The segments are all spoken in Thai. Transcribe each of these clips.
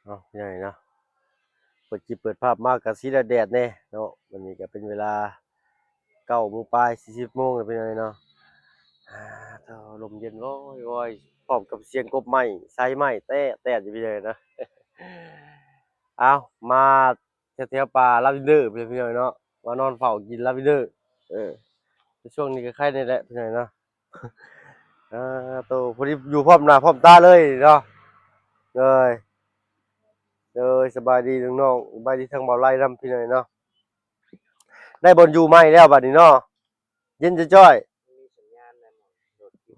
เอาใหญ่เนาะเปิดจิเปิดภาพมากกับสีแดดแน่เนาะวันนี้ก็เป็นเวลา9 โมงปลาย40 โมงแล้วเป็นไงเนาะเท่าลมเย็นว้อยพร้อมกับเสียงกบไม้ไซไม้แต้อยู่พี่เลยนะเอามาแถวป่าลาวินเดอร์พี่เลยเนาะมานอนเฝ้ากินลาวินเดอร์ช่วงนี้ก็ใครนี่แหละพี่เลยเนาะโตพอดีอยู่พร้อมหน้าพร้อมตาเลยเนาะเลยสบายดีน้องๆสบายดีทางเบาไร่นำพี่หน่อยเนาะได้บอลอยู่ไหมแล้วบัดนี้เนาะเย็นจะจ้อย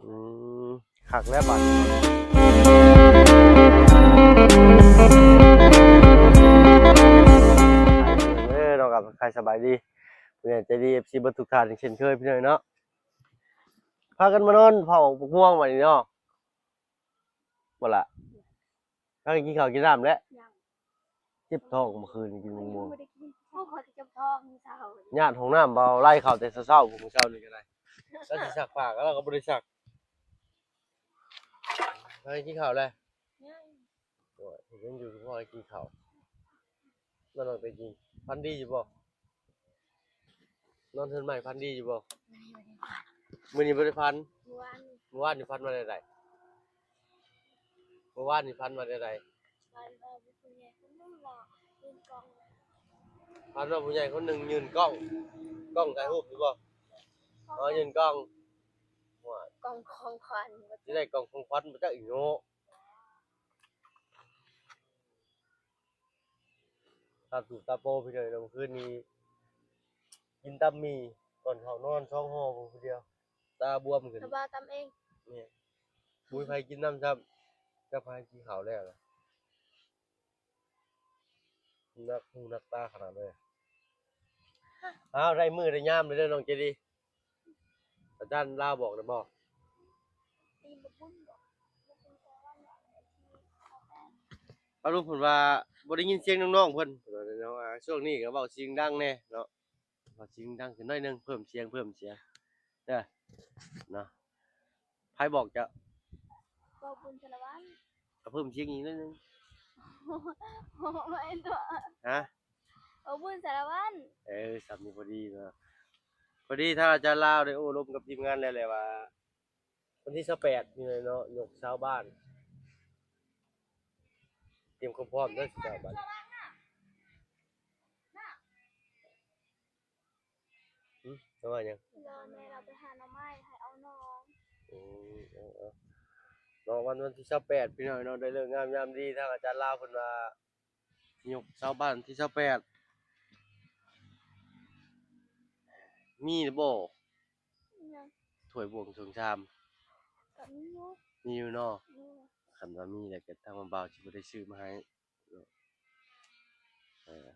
อืมขักแล้วบัดเนาะกับใครสบายดีเพื่อนใจดีFCเบิร์ดทุกท่านเช่นเคยพี่หน่อยเนาะพากันมานอนเผาปกม่วงบัดนี้เนาะบ่ล่ะพากันกินข้าวกินน้ำแล้วเจ็บท้องเมื่อคืนกินมะม่วงญาติของน้ำเบาไล่ข่าวแต่เช้าๆผมเช้านี่ก็ได้แล้วสิสักปากแล้วก็บ่ได้สักไปกินข้าวเลยโอ้ยเห็นอยู่พ่อกินข้าวนั่นไปกินพันดีอยู่บ่นอนเทินใหม่พันดีอยู่บ่มื้อนี้บ่ได้พันเมื่อวานนี่พันมาได้ไดเมื่อวานนี่พันมาได้ไดพันว่าผู้ใหญ่คนหนึงยืนกล้องถ่ายรูปอยู่บ่อ๋อยืนกล้องว่ากล้องของขวัญสิได้กล้องของขวัญมาจักอีกโง่ตาตูตาโปพี่เลยเมื่อคืนนี้กินตำหมี่ก่อนเข้านอน2 ห่อผู้เดียวตาบวมขึ้นตาตำเองเนี่ยบุยไผกินน้ำซ้ำจะพายกินข้าวแล้วล่ะนักตาขนาดเลยอ้าวได้มือได้ยามเลยเด้อน้องเจดีอาจารย์ลาบอกนะบ่เอาลูกเพิ่นว่าบ่ได้ยินเสียงน้องๆเพิ่นเนาะช่วงนี้ก็เว้าเสียงดังแน่เนาะเว้าเสียงดังขึ้นหน่อยนึงเพิ่มเสียงเด้อเนาะไผบอกจะบ่บุญชลวันก็เพิ่มเสียงอีกหน่อยนึงไม่ตัวฮะบ่บุญชลวันสำนี้พอดีเนาะพอดีถ้าอาจารย์ลาวได้โอ้ร่วมกับทีมงานแล้วแหละว่าวันที่28นี่เลยเนาะยกชาวบ้านเตรียมความพร้อมเด้อชาวบ้านทำไมยังรอแม่เราไปหาหน่อไม้ให้เอาน้องเนาะวันที่28พี่น้อยเนาะได้เลิกงามยามดีทางอาจารย์ลาวเพิ่นว่ายกชาวบ้านที่28มีหรือบ่ถ้วยบวงสรวงชามก็มีอยู่เนาะคันว่ามีแล้วก็ทางบ่าวสิบ่ได้ซื้อมาให้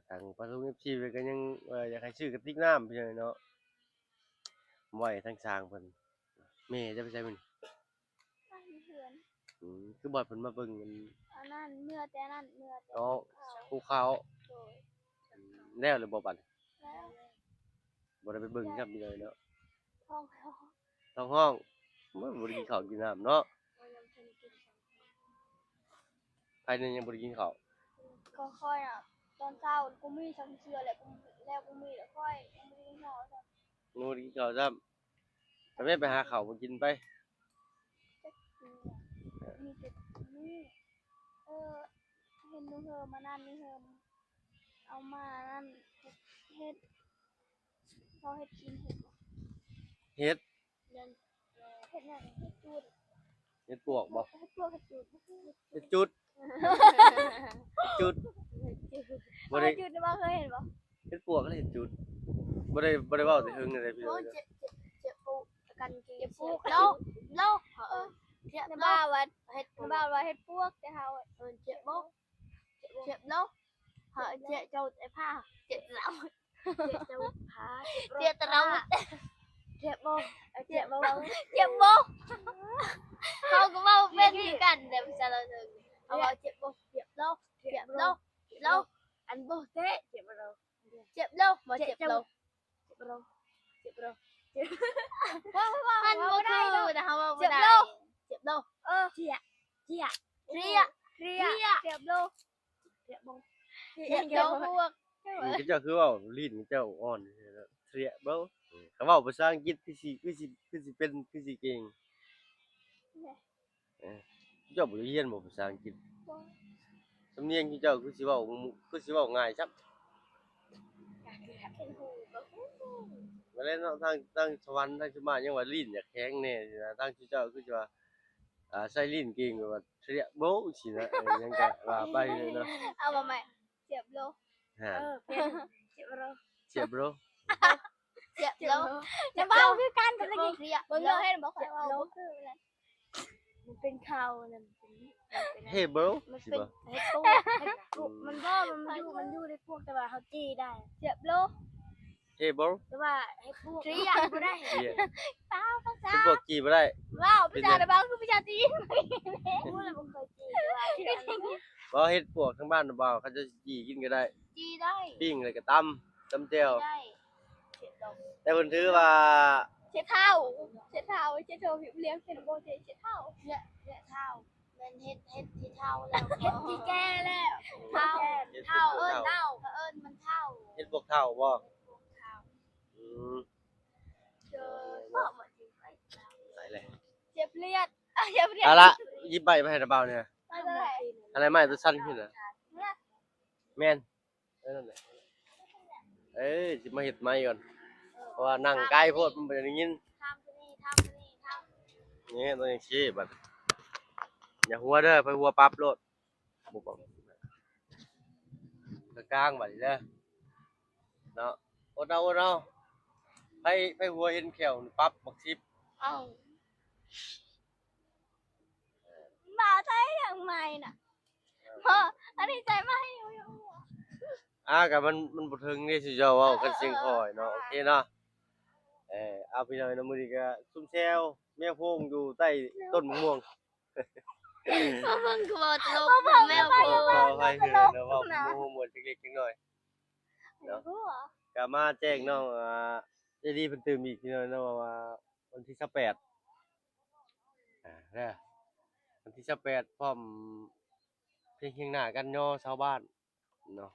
ทางปารุง FC เพิ่นก็ยังอยากให้ซื้อกระติกน้ำพี่น้อยเนาะไว้ทางช้างเพิ่นแม่จะไปใช้มันคือบอดเพิ่นมาเบิ่งอันนั้นเมื่อแต่อ๋อภูเขาแล้วหรือบ่บัดบ่ได้ไปเบิ่งครับนี่เลยเนาะท้องห้องบ่ได้กินข้าวกินน้ำเนาะภายในยังบ่ได้กินข้าวก็ค่อยอ่ะตอนเช้ากูมีชังเชื่อแหละกูมีแล้วค่อยยังบ่ได้กินข้าวซ้ำบ่ได้กินข้าวซ้ำแต่แม่ไปหาข้าวมากินไปมีแต่นี่เห็นเธอมานั่นนี่เธอเอามานั่นเฮ็ดเขาเฮ็ดกินเฮ็ดเฮ็ดนั่นเฮ็ดจุดเฮ็ดปวกบ่เฮ็ดปวกเฮ็ดจุดจุดบ่ได้จุดบ่เคยเห็นบ่เฮ็ดปวกก็เฮ็ดจุดบ่ได้เว้าแต่หึงอะไรพี่น้องเจ็บปูกันเจ็บปูแล้วเจ็บบ้าว่าเฮ็ดปวกแต่เฮาเจ็บบ่เจ็บแล้วเฮาเจ็บเจ้าไอ้ผ้าเจ็บแล้วเจ็บผ้าเจ็บเราเจ็บบ่เขาก็เว้าเป็นคือกันแต่ภาษาเราถึงเอาว่าเจ็บบ่เจ็บแล้วอันบ่เตะเจ็บแล้วบ่เจ็บแล้วมันบ่ได้แต่เฮาว่าบ่ได้เจ็บแล้วเจ็บเจ็บเจ็บแล้ว สียบง เดี๋ยวพวก ก็เจ้าคือเว้าลิ้นเจ้าอ่อนเสียบ่เขาเว้าภาษาอังกฤษคือสิเป็นคือสิเก่งเออเจ้าบ่ได้เรียนบ่ภาษาอังกฤษสำเนียงเจ้าคือสิเว้าง่ายซับมาแล้วเนาะทางสวรรค์ทางสมายังว่าลิ้นอยากแข็งแน่สินะทางเจ้าคือสิว่าใช้ลิ้นเก่งแบบว่าเสียโบ๊สินะยังก็ว่าไปเลยเนาะ เอามาใหม่เสียบโล ฮะ เป็นเสียบโล เสียบโล เจ็บแล้ว จะเบาคือกันกัน เจ็บ เลย เสีย เบิ่งเลิกให้บอกว่าเบาคืออะไรมันเป็นข่าวนะมัน เฮ้โบ มัน สิ เป็น บ่ เฮ็ดตู้มันบ่มันอยู่ในพวกแต่ว่าเขาจี้ได้เสียบโล เฮ้โบ แต่ว่าให้พวก เสียบ่ได้ เสีย เปล่าภาษา สิบ่กี่บ่ได้ ว้าวภาษาอะไรบ้างคือภาษาจีนพูดอะไรบ่เคยจีนว่าที่ไหน บ่เฮ็ดพวกทางบ้านน่ะบ่เขาจะจี้กินก็ได้ จีได้ ปิ้งแล้วก็ตำแจ่ว ได้ แต่เพิ่นถือว่า เช็ดเท้าเช็ดเท้าเช็ดเท้าผิวเลี้ยงเป็นโบเช็ดเท้า เนี่ยเท้าเป็นเฮ็ดที่เท้าแล้ว เฮ็ดที่แก่แล้วเท้า เท้าเอิ้นเท้ามันเท้า เฮ็ดพวกเฒ่าบ่อืม เจอบ่หมดจริงไป ใส่เลย เจ็บเลือดเจ็บเลือด เอาละหยิบใบมาให้ตาเบาเนี่ย มาเท่าไหร่ อะไรไม้ตัวสั้นขึ้นน่ะแม่นนั่นแหละสิมาเฮ็ดไม้ก่อนเพราะว่านั่งไกลโพดมันบ่ได้ยิน ทำที่นี่ทำที่นี่ทำ นี่ตัวนี้ชี้บัดอย่าหัวเด้อไปหัวปั๊บโลดบ่ปั๊บกลางบัดนี้เด้อเนาะโอดเอาไปหัวเห็นแขวนี่ปั๊บบักซิบ เอ้ามาใช้ยังไงน่ะอันนี้ใจไม่อยู่ ก็มันบ่ถึงนี่สิเจ้าเว้ากันเสียงคอยเนาะโอเคเนาะเอาพี่น้อยเนาะมื้อนี้ก็ซุ่มแซวแมวโพงอยู่ใต้ต้นมะม่วง พ่อเพิ่งคือว่าตลกแมว ข โพ อให้เนาะเว้าหมู่มวลเล็กๆจังหน่อย รู้เหรอ ก็มาแจ้งน้องใจดีเพิ่นตื่นอีกพี่น้อยเนาะว่าวันที่28เด้อวันที่28พร้อมเพลงเคียงหน้ากันย่อชาวบ้านเนาะ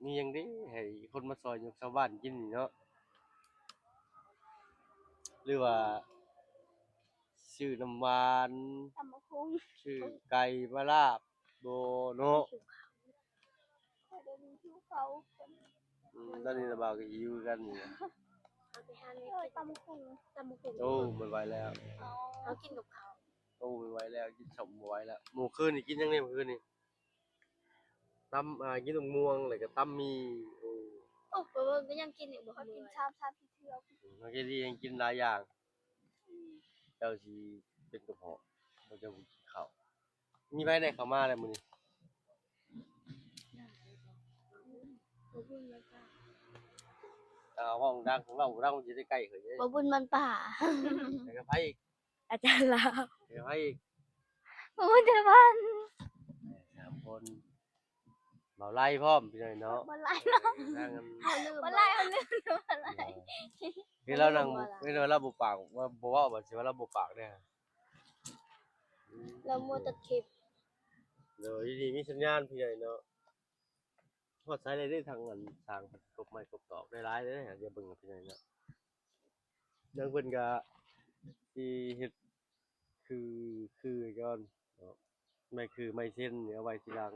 มีหยังเด้ให้คนมาซอยยกชาวบ้านกินนี่เนาะหรือว่าชื่อน้ำหวาน ตำบักหุ่ง ชื่อไก่มาลาบโบเนาะ เดินชูเขา ตอนนี้ระบาดก็หิวกันนี่นะ เอาไปหา ตำบักหุ่ง ตำบักหุ่ง โอ้ไม่ไหวแล้ว เขากินกับเขา โอ้ไม่ไหวแล้วกินสมบ่ไหวแล้วหมู่คืนนี่กินยังไงเมื่อคืนนี่ตำกินตม่วงแล้วก็ตำมีโอ้ โอ้เพิ่นก็ยังกินอีกบ่ เขา เมื่ กิน อย ชามที่เทือก เมื่อกี้นี่ยังกินหลายอย่างเจ้าสิเป็นกระเพาะบ่จะบ่กินข้าวมีไผได้เข้ามาแล้วมื้อนี้ห้องดังของเรามันสิได้ใกล้เฮ้ย บ่บุญมันป่า แล้วก็ไผอีก อาจารย์ลาว แล้วไผอีก บ่มันจะบ้าน 3คนเบาไล่พร้อมพี่น้อยเนาะ บ่ไล่เนาะ นั่งกัน เขาลืม บ่ไล่เอาลืมบ่ไล่ คือเรานั่งคือเราบ่ปากว่าบ่เว้าว่าสิว่าเราบ่ปากเด้อ เรามัวแต่คลิป เดี๋ยวดีมีสัญญาณพี่ใหญ่เนาะพอดสายได้ทางอันทางกบไม้กบตอกได้หลายเลยนะอย่าเบิ่งพี่ใหญ่เนาะนางเพิ่นก็สิเฮ็ดคือก่อนเนาะไม่คือไม่เส้นเนี่ยเอาไว้ทีหลัง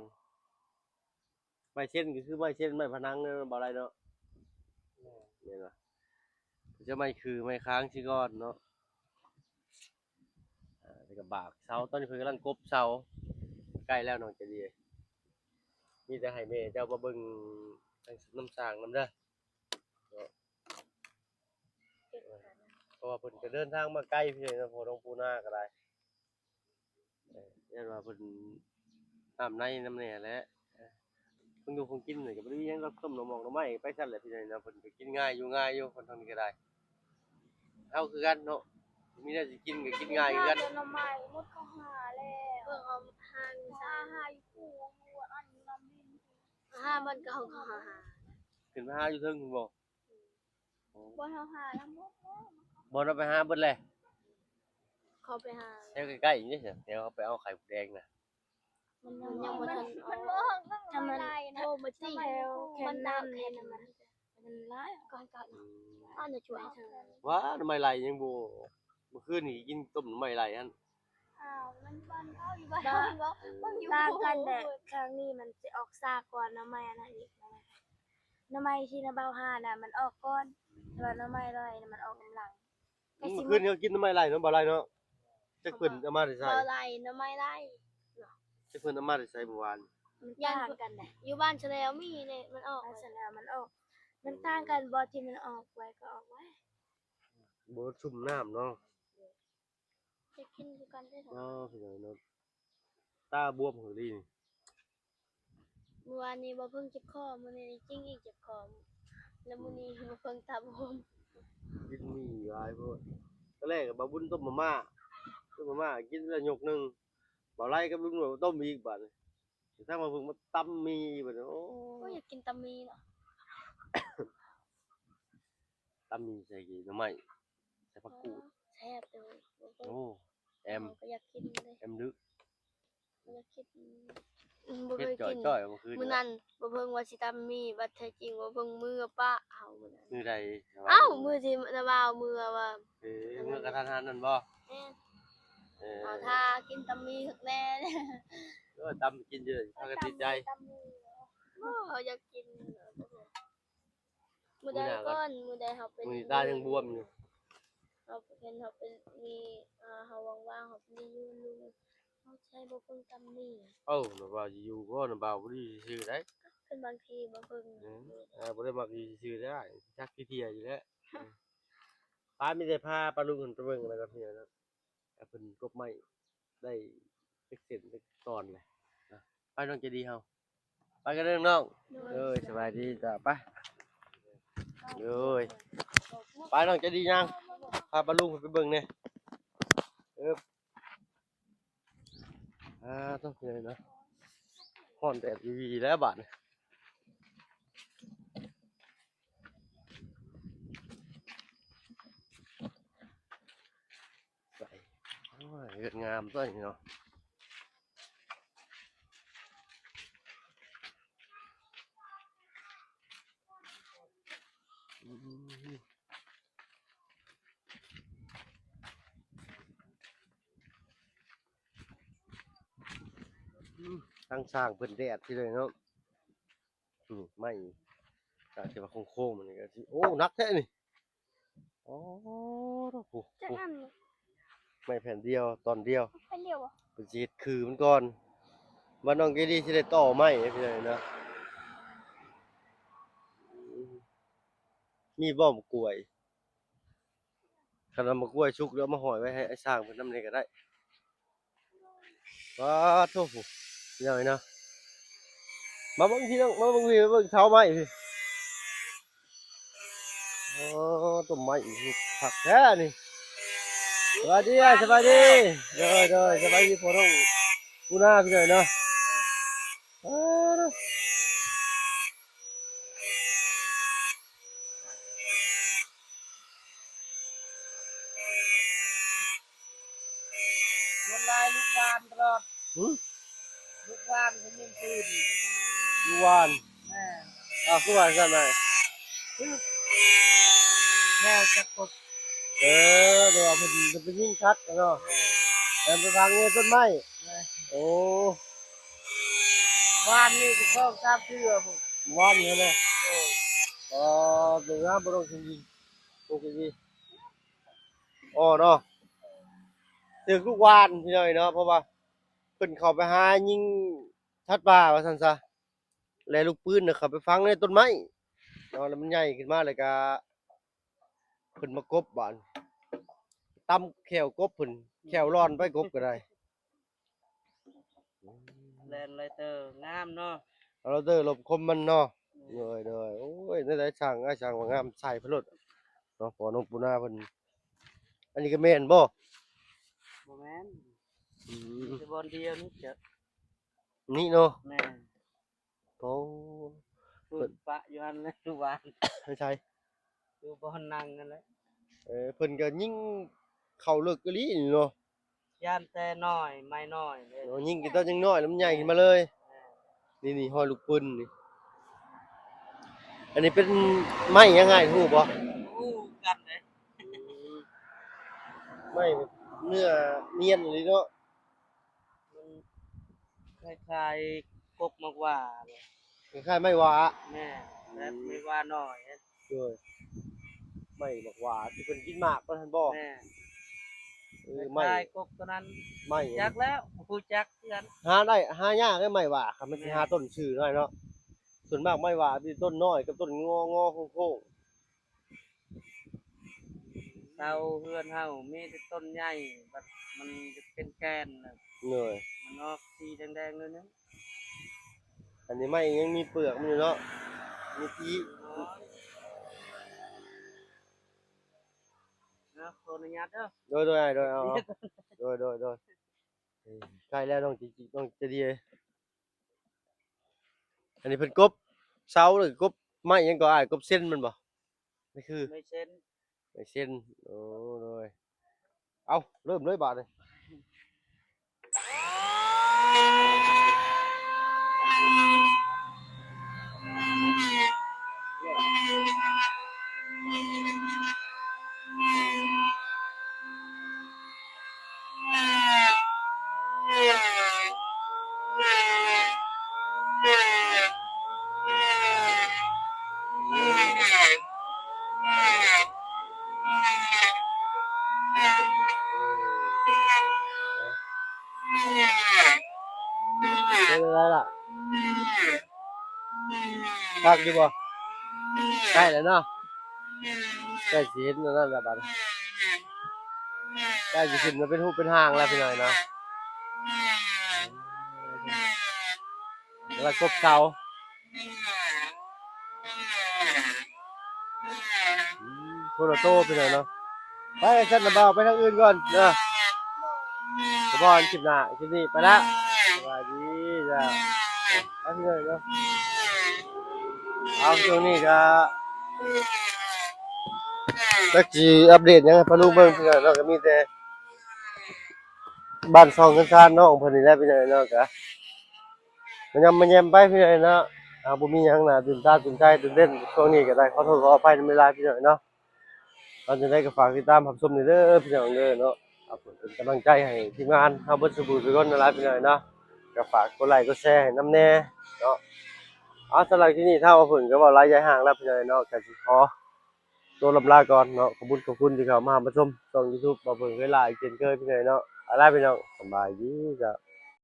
ไม่เส้นก็คือไม่เส้นไม่พนังเนาะบ่อะไรเนาะเนี่ยนะจะไม่คือไม่ค้างสิก่อนเนาะแล้วก็บากเสาตอนนี้เพิ่นกำลังกบเสาใกล้แล้วน้องจะดีมีแต่ให้แม่เจ้ามาเบิ่งทางน้ำสร้างนำเด้อเนาะเพราะว่าเพิ่นก็เดินทางมาไกลพี่เนาะพอต้องปูนาก็ได้ยันว่าเพิ่นน้ำในน้ำแหน่แหละเพิ่นอยู่คงกินนี่ก็บ่ได้มีหยังรับต้มหน่อหมอกหน่อไม้ไปซั่นแหละพี่เนาะเพิ่นก็กินง่ายอยู่ง่ายอยู่คนทางนี้ก็ได้เฮาคือกันเนาะมีแนวสิกินก็กินง่ายคือกัน เดินมาใหม่มุดเข้าหาแล้ว เพิ่งเอาหาง หาหาอยู่คู่หัวอันน้ำบิน หามันก็เขาหา ขึ้นมาหาอยู่เทิงพุ่นบ่ บ่เฮาหาแล้วหมดแล้ว บ่เอาไปหาเบิดเลย เขาไปหา แถวใกล้ๆอย่างนี้เถอะเดี๋ยวเขาไปเอาไข่มดแดงน่ะ มันยั มัน ง ยังบ่ บ่ ทั ทั น น อ มั อน ก บ่ออกตั้ง ถ้ามัน ลาย โทร นะ มาจี้ แค่ มัน นั้ น่าน เห็ เห็ น น มันร้าย ก่อนอ้าวจะช่วยเธอ ว้าทำไมไหลยังบ่เมื่อคืนนี่กินต้มทำไมไหลหั่น อ้าวมันบ้านเขาอยู่บ้านเขาบ่มันอยู่ ต่างกันแต่ครั้งนี้มันจะออกซากกว่าน้ำไม้อันนั้นอีกน้ำไม้ที่น้ำเบาห้าน่ะมันออกก่อนแต่ว่าน้ำไม้ลอยน่ะมันออกกำลัง เมื่อคืนนี่เขากินทำไมไหลเนาะบ่ไหลเนาะจักเพิ่นเอามาได้ใส่ บ่ไหลน้ำไม้ไหล จักเพิ่นเอามาได้ใส่เมื่อวาน มันต่างกันแหละอยู่บ้านเฉลวมีเนี่ยมันออกเฉลวมันออก มันต่างกันบ่ที่มันออกไว้ก็ออกไว้ บ่ชุ่มน้ำเนาะ จะกินคือกันได้ อ๋อพี่น้องเนาะตาบวมหัวดีนี่ เมื่อวานนี้บ่เพิ่งเจ็บคอมื้อนี้จริงอีกเจ็บคอแล้วมื้อนี้บ่เพิ่งตาบวม กินมีหลายโพดตอนแรกก็บ่บุญต้มมาม่ากินแล้วยกหนึงบ่ไหลกับลุงหนวดต้มอีกบัดนี้ถ้ามาเพิ่งมาตำมีบัดนี้โอ้ ก็อยากกินตำมีเนาะ ตำมีใส่กี่หน่อไม้ใส่ผักกูด แซ่บเลยบ่เพิ่ง โอ้แอม ก็อยากกินเลย แอมดึก อยากกินบ่ เฮ็ เค ด ยกิน จ่อยๆเมื่อคืน มื้อนั้นบ่เพิ่งว่าสิตำมีบัดแท้จริงบ่เพิ่งมือป้าเอามื้อนั้น มื้อใด เอ้ามือที่นะบ่าวมือว่า มื้อกระทันหันนั่นบ่ แม่น เออ เอาถ้ากินตำมีคักแน่ ตำกินเยอะถ้าก็ติดใจ โอ้อยากกินมื้อใดก่อนมื้อใดเฮาเป็น มื้อนี้ตายังบวมอยู่ เฮาเป็นเฮาเป็นมีเฮาว่างๆเฮาเป็นยืนลุงเฮาใช้บ่เพิ่งตำมี เอ้าน่ะบ่าวสิอยู่บ่น่ะบ่าวบ่ได้ซื่อได้ เพิ่นบางทีบ่เพิ่ง บ่ได้มักอยู่ซื่อได้จักขี้เที่ยอยู่แล้วป้ามีแต่พาปลาลุงขึ้นไปเบิ่งแล้วก็เที่ยนะแต่เพิ่นกบไม้ได้จักเส้นจักตอนเลยนะไปน้องใจดีเฮาไปกันเด้อน้องเอ้ยสบายดีจ้ะไปเอ้ยไปน้องใจดียังพาปลาลุงขึ้นไปเบิ่งแหน่ต้องเลยนะฮ้อนแดดวีแล้วบาดนี้ใส่โอ้ยเฮ็ดงามตัวนี้เนาะทั้งสร้างเพิ่นแดดที่เลยเนาะนี่ไม้จากที่ว่าโค้งๆมันนี่ก็สิโอ้หนักแท้นี่อ๋อโอ้โห จังอัน ไม้แผ่นเดียวตอนเดียว เป็นเดียวบ่ เป็นสิเฮ็ดคือมันก่อนว่าน้องเกดีสิได้ต่อไม้ให้พี่น้อยนะมีบ่มกล้วยคันเอามากล้วยชุกแล้วเอามาห้อยไว้ให้ไอ้สร้างเพิ่นนำนี่ก็ได้ว้าโธ่พี่น้อยนะมาเบิ่งพี่น้องมาเบิ่งพี่มาเบิ่งเสาไม้พี่อ๋อต้นไม้อีกผักแท้นี่สวัสดีสบายดีเด้อๆสบายดีพ่อน้องกูหน้าพี่น้อยเนาะอ้า เวลาลูกวานตลอด หือ ลูกวานเขายิงปืน อยู่วาน แม่ คือว่าซั่นน่ะ แม่จะกด เดี๋ยวว่าเพิ่นไปยิงชัดเนาะแต่ไปทางนี้ต้นไม้ แม่ โอ้ วานนี่ก็เข้าตามเชื่อผม วานนี่นะอ๋อเดี๋ยวนะบ่ต้องยิงโอเคดีอ๋อเนาะถึกลูกวานพี่น้อยเนาะเพราะว่าเพิ่นเข้าไปหายิงชัดป่าว่าซั่นซะแล้วลูกปืนน่ะเข้าไปฝังในต้นไม้เนาะแล้วมันใหญ่ขึ้นมาแล้วก็เพิ่นมากบบานตำแขวกบเพิ่นแขวร้อนไปกบก็ได้ แลนไลเตอร์งามเนาะ เอาเราเด้อหลบคมมันเนาะเด้อโอ้ยนั่นได้ช่างอ้ายช่างว่างามใส่พะโลดเนาะพอน้องปูนาเพิ่นอันนี้ก็แม่นบ่ บ่แม่น อืม จะบอลเดียวนี่จะ นี่เนาะ แม่ โอ้ ปืนปะอยู่หันเลยลูกวาน ไม่ใช่ อยู่บอลนั่งกันเลย เพิ่นก็ยิงเข้าเลิกกะลีนี่เนาะ ย่านแต่น้อยไม่น้อยเลย โอ้ยิงกี่ต้นยังน้อยแล้วมันใหญ่ขึ้นมาเลยนี่ห้อยลูกปืนนี่อันนี้เป็นไม้ยังไงฮู้บ่ อู้กันเลย ไม่เนื้อเนียนเลยเนาะ มันคล้ายๆกกมากว่าเลย คล้ายๆไม้หวา แม่และไม่ว่าน้อย ด้วยไม่บอกหวาที่เพิ่นกินหมากเพิ่นบ่ แม่ เออ ค ไม่ ล้ายๆกกตัวนั้น ไม่ จักแล้วผู้จักเพื่อน หาได้หายากได้ไม้หวาครับมันสิหาต้นชื่อหน่อยเนาะส่วนมากไม้หวาที่ต้นน้อยกับต้นงอโค้ง เตาเพื่อนเฮามีแต่ต้นใหญ่บัดมันจะเป็นแกนน่ะ ๆเหนื่อย มันออกสีแดงๆเลยนะ อันนี้ไม้ยังมีเปลือกมันอยู่เนาะมีที นะขออนุญาตเด้อ โดยเอาโดยใกล้แล้วน้องจิน้องจะดีเลยอันนี้เป็นกบเสาหรือกบไม้ยังก็อ้ายกบเส้นมันบ่นี่คือ ไม่เช่น ไม้เส้นโอ้โดยเอาเริ่มเลยบาดเลยเป็นอะไรล่ะพักดีบ่ใกล้แล้วเนาะใกล้สิเห็นแล้วนั่นแหละบาดใกล้สิขึ้นมาเป็นรูปเป็นหางแล้วพี่น้อยเนาะแล้วกบเสาโทรโตพี่น้อยเนาะไปฉันน่ะบ่าวไปทางอื่นก่อนเด้อขอบคุณคลิปหน้าคลิปนี้ไปละสวัสดีจ้ะไปพี่น้อยเนาะเอาช่วงนี้ก็จักสิอัปเดตหยังให้พ่อลูกเบิ่งพี่น้อยเนาะก็มีแต่บ้านช่องข้างๆน้องเพิ่นนี่แหละพี่น้อยเนาะก็มันยำมันแยมไปพี่น้อยเนาะบ่มีหยังน่าตื่นตาตื่นใจตื่นเต้นช่วงนี้ก็ได้ขอโทษขออภัยในเวลาพี่น้อยเนาะตอนจะได้ก็ฝากติดตามรับชมนี่เด้อพี่น้องเด้อเนาะครับเป็นกำลังใจให้ทีมงานเฮาเบิดสุบุทุกคนนั่นล่ะพี่น้อยเนาะก็ฝากกดไลค์กดแชร์ให้นำแน่เนาะสำหรับที่นี่ถ้าว่าเพิ่นก็เว้าหลายยายห่างแล้วพี่น้อยเนาะก็สิขอตัวลำลาก่อนเนาะขอบคุณที่เข้ามารับชมช่อง YouTube บ่เพิ่นเวลาอีกเช่นเคยพี่น้อยเนาะอะไรพี่น้องสบายดีจ้ะ